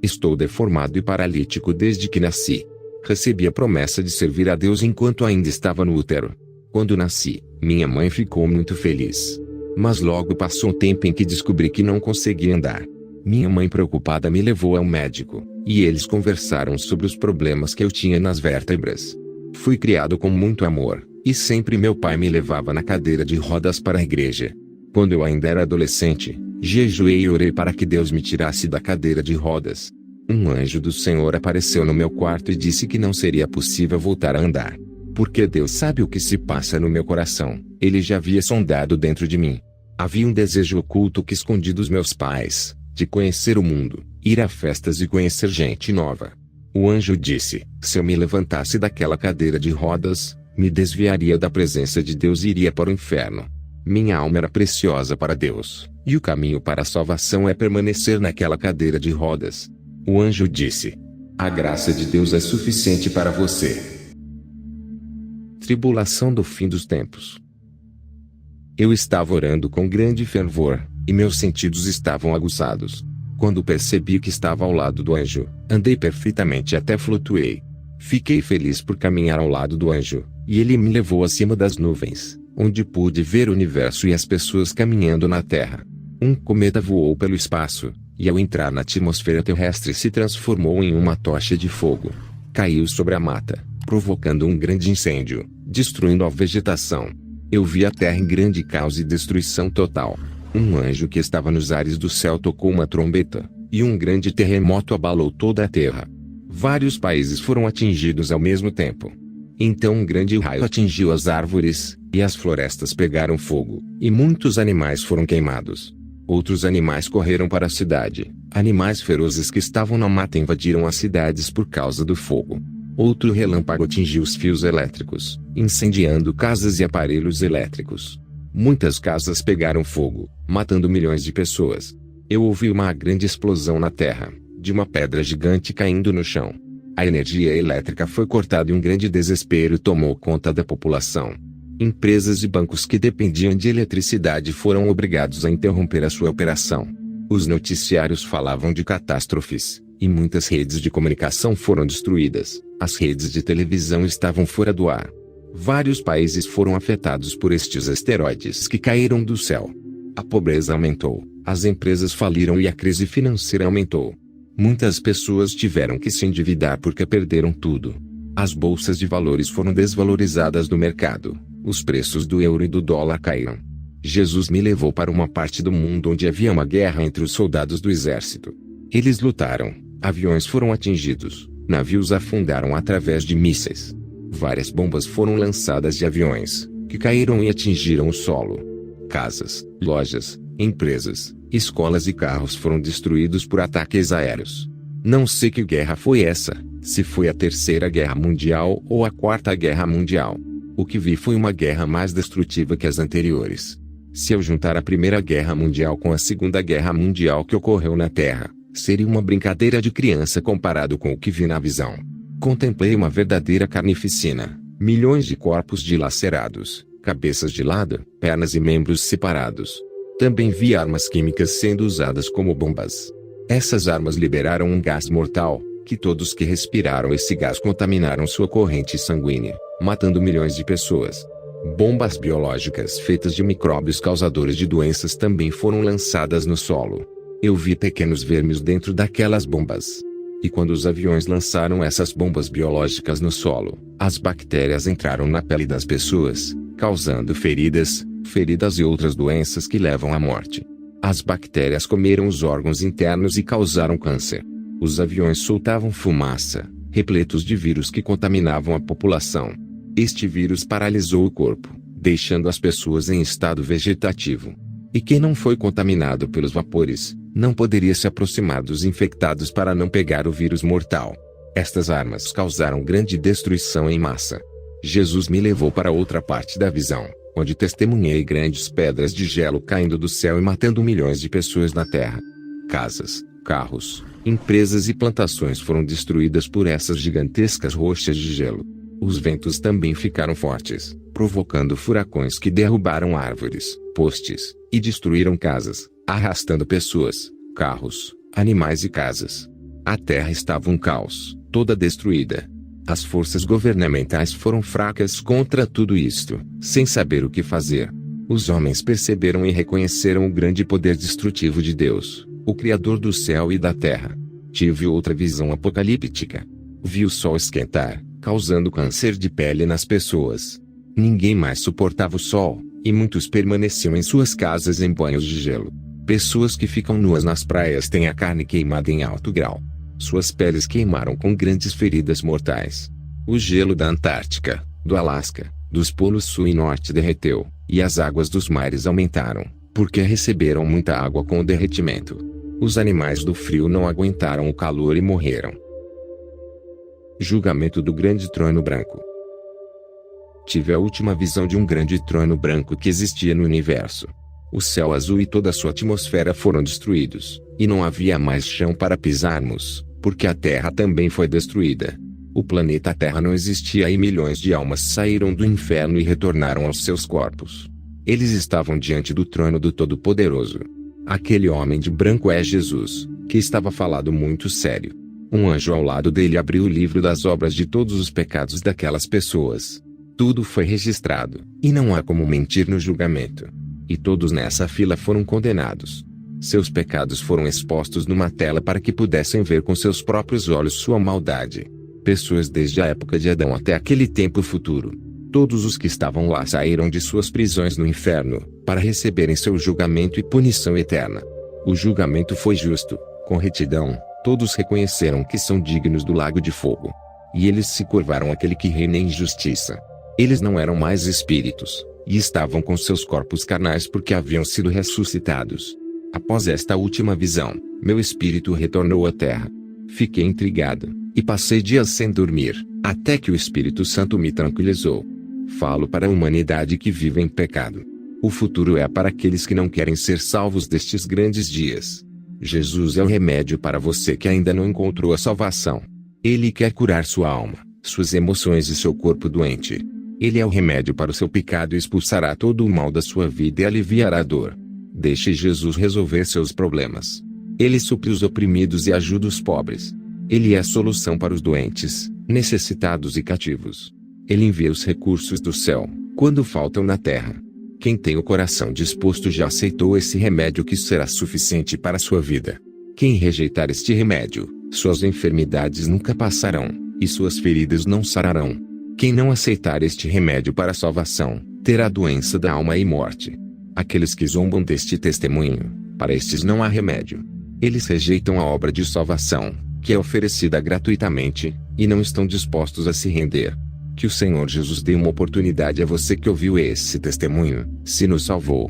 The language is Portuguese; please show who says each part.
Speaker 1: Estou deformado e paralítico desde que nasci. Recebi a promessa de servir a Deus enquanto ainda estava no útero. Quando nasci, minha mãe ficou muito feliz. Mas logo passou um tempo em que descobri que não conseguia andar. Minha mãe preocupada me levou ao médico, e eles conversaram sobre os problemas que eu tinha nas vértebras. Fui criado com muito amor, e sempre meu pai me levava na cadeira de rodas para a igreja. Quando eu ainda era adolescente, jejuei e orei para que Deus me tirasse da cadeira de rodas. Um anjo do Senhor apareceu no meu quarto e disse que não seria possível voltar a andar. Porque Deus sabe o que se passa no meu coração, Ele já havia sondado dentro de mim. Havia um desejo oculto que escondi dos meus pais, de conhecer o mundo, ir a festas e conhecer gente nova. O anjo disse: se eu me levantasse daquela cadeira de rodas, me desviaria da presença de Deus e iria para o inferno. Minha alma era preciosa para Deus, e o caminho para a salvação é permanecer naquela cadeira de rodas. O anjo disse: a graça de Deus é suficiente para você. Tribulação do fim dos tempos. Eu estava orando com grande fervor, e meus sentidos estavam aguçados. Quando percebi que estava ao lado do anjo, andei perfeitamente até flutuei. Fiquei feliz por caminhar ao lado do anjo, e ele me levou acima das nuvens, onde pude ver o universo e as pessoas caminhando na terra. Um cometa voou pelo espaço, e ao entrar na atmosfera terrestre se transformou em uma tocha de fogo. Caiu sobre a mata, provocando um grande incêndio, destruindo a vegetação. Eu vi a terra em grande caos e destruição total. Um anjo que estava nos ares do céu tocou uma trombeta, e um grande terremoto abalou toda a terra. Vários países foram atingidos ao mesmo tempo. Então um grande raio atingiu as árvores, e as florestas pegaram fogo, e muitos animais foram queimados. Outros animais correram para a cidade. Animais ferozes que estavam na mata invadiram as cidades por causa do fogo. Outro relâmpago atingiu os fios elétricos, incendiando casas e aparelhos elétricos. Muitas casas pegaram fogo, matando milhões de pessoas. Eu ouvi uma grande explosão na terra, de uma pedra gigante caindo no chão. A energia elétrica foi cortada e um grande desespero tomou conta da população. Empresas e bancos que dependiam de eletricidade foram obrigados a interromper a sua operação. Os noticiários falavam de catástrofes, e muitas redes de comunicação foram destruídas. As redes de televisão estavam fora do ar. Vários países foram afetados por estes asteroides que caíram do céu. A pobreza aumentou, as empresas faliram e a crise financeira aumentou. Muitas pessoas tiveram que se endividar porque perderam tudo. As bolsas de valores foram desvalorizadas do mercado. Os preços do euro e do dólar caíram. Jesus me levou para uma parte do mundo onde havia uma guerra entre os soldados do exército. Eles lutaram, aviões foram atingidos, navios afundaram através de mísseis. Várias bombas foram lançadas de aviões, que caíram e atingiram o solo. Casas, lojas, empresas, escolas e carros foram destruídos por ataques aéreos. Não sei que guerra foi essa, se foi a Terceira Guerra Mundial ou a Quarta Guerra Mundial. O que vi foi uma guerra mais destrutiva que as anteriores. Se eu juntar a Primeira Guerra Mundial com a Segunda Guerra Mundial que ocorreu na Terra, seria uma brincadeira de criança comparado com o que vi na visão. Contemplei uma verdadeira carnificina, milhões de corpos dilacerados, cabeças de lado, pernas e membros separados. Também vi armas químicas sendo usadas como bombas. Essas armas liberaram um gás mortal, que todos que respiraram esse gás contaminaram sua corrente sanguínea, matando milhões de pessoas. Bombas biológicas feitas de micróbios causadores de doenças também foram lançadas no solo. Eu vi pequenos vermes dentro daquelas bombas. E quando os aviões lançaram essas bombas biológicas no solo, as bactérias entraram na pele das pessoas, causando feridas e outras doenças que levam à morte. As bactérias comeram os órgãos internos e causaram câncer. Os aviões soltavam fumaça, repletos de vírus que contaminavam a população. Este vírus paralisou o corpo, deixando as pessoas em estado vegetativo. E quem não foi contaminado pelos vapores, não poderia se aproximar dos infectados para não pegar o vírus mortal. Estas armas causaram grande destruição em massa. Jesus me levou para outra parte da visão, onde testemunhei grandes pedras de gelo caindo do céu e matando milhões de pessoas na terra. Casas, carros, empresas e plantações foram destruídas por essas gigantescas rochas de gelo. Os ventos também ficaram fortes, provocando furacões que derrubaram árvores, postes, e destruíram casas, arrastando pessoas, carros, animais e casas. A terra estava um caos, toda destruída. As forças governamentais foram fracas contra tudo isto, sem saber o que fazer. Os homens perceberam e reconheceram o grande poder destrutivo de Deus, o Criador do céu e da terra. Tive outra visão apocalíptica. Vi o sol esquentar, causando câncer de pele nas pessoas. Ninguém mais suportava o sol, e muitos permaneciam em suas casas em banhos de gelo. Pessoas que ficam nuas nas praias têm a carne queimada em alto grau. Suas peles queimaram com grandes feridas mortais. O gelo da Antártica, do Alasca, dos polos sul e norte derreteu, e as águas dos mares aumentaram, porque receberam muita água com o derretimento. Os animais do frio não aguentaram o calor e morreram. Julgamento do grande trono branco. Tive a última visão de um grande trono branco que existia no universo. O céu azul e toda a sua atmosfera foram destruídos, e não havia mais chão para pisarmos, porque a Terra também foi destruída. O planeta Terra não existia e milhões de almas saíram do inferno e retornaram aos seus corpos. Eles estavam diante do trono do Todo-Poderoso. Aquele homem de branco é Jesus, que estava falando muito sério. Um anjo ao lado dele abriu o livro das obras de todos os pecados daquelas pessoas. Tudo foi registrado, e não há como mentir no julgamento. E todos nessa fila foram condenados. Seus pecados foram expostos numa tela para que pudessem ver com seus próprios olhos sua maldade. Pessoas desde a época de Adão até aquele tempo futuro. Todos os que estavam lá saíram de suas prisões no inferno, para receberem seu julgamento e punição eterna. O julgamento foi justo, com retidão, todos reconheceram que são dignos do lago de fogo. E eles se curvaram àquele que reina em justiça. Eles não eram mais espíritos, e estavam com seus corpos carnais porque haviam sido ressuscitados. Após esta última visão, meu espírito retornou à terra. Fiquei intrigado, e passei dias sem dormir, até que o Espírito Santo me tranquilizou. Falo para a humanidade que vive em pecado. O futuro é para aqueles que não querem ser salvos destes grandes dias. Jesus é o remédio para você que ainda não encontrou a salvação. Ele quer curar sua alma, suas emoções e seu corpo doente. Ele é o remédio para o seu pecado e expulsará todo o mal da sua vida e aliviará a dor. Deixe Jesus resolver seus problemas. Ele supre os oprimidos e ajuda os pobres. Ele é a solução para os doentes, necessitados e cativos. Ele envia os recursos do céu, quando faltam na terra. Quem tem o coração disposto já aceitou esse remédio que será suficiente para a sua vida. Quem rejeitar este remédio, suas enfermidades nunca passarão, e suas feridas não sararão. Quem não aceitar este remédio para a salvação, terá doença da alma e morte. Aqueles que zombam deste testemunho, para estes não há remédio. Eles rejeitam a obra de salvação, que é oferecida gratuitamente, e não estão dispostos a se render. Que o Senhor Jesus dê uma oportunidade a você que ouviu esse testemunho, se nos salvou,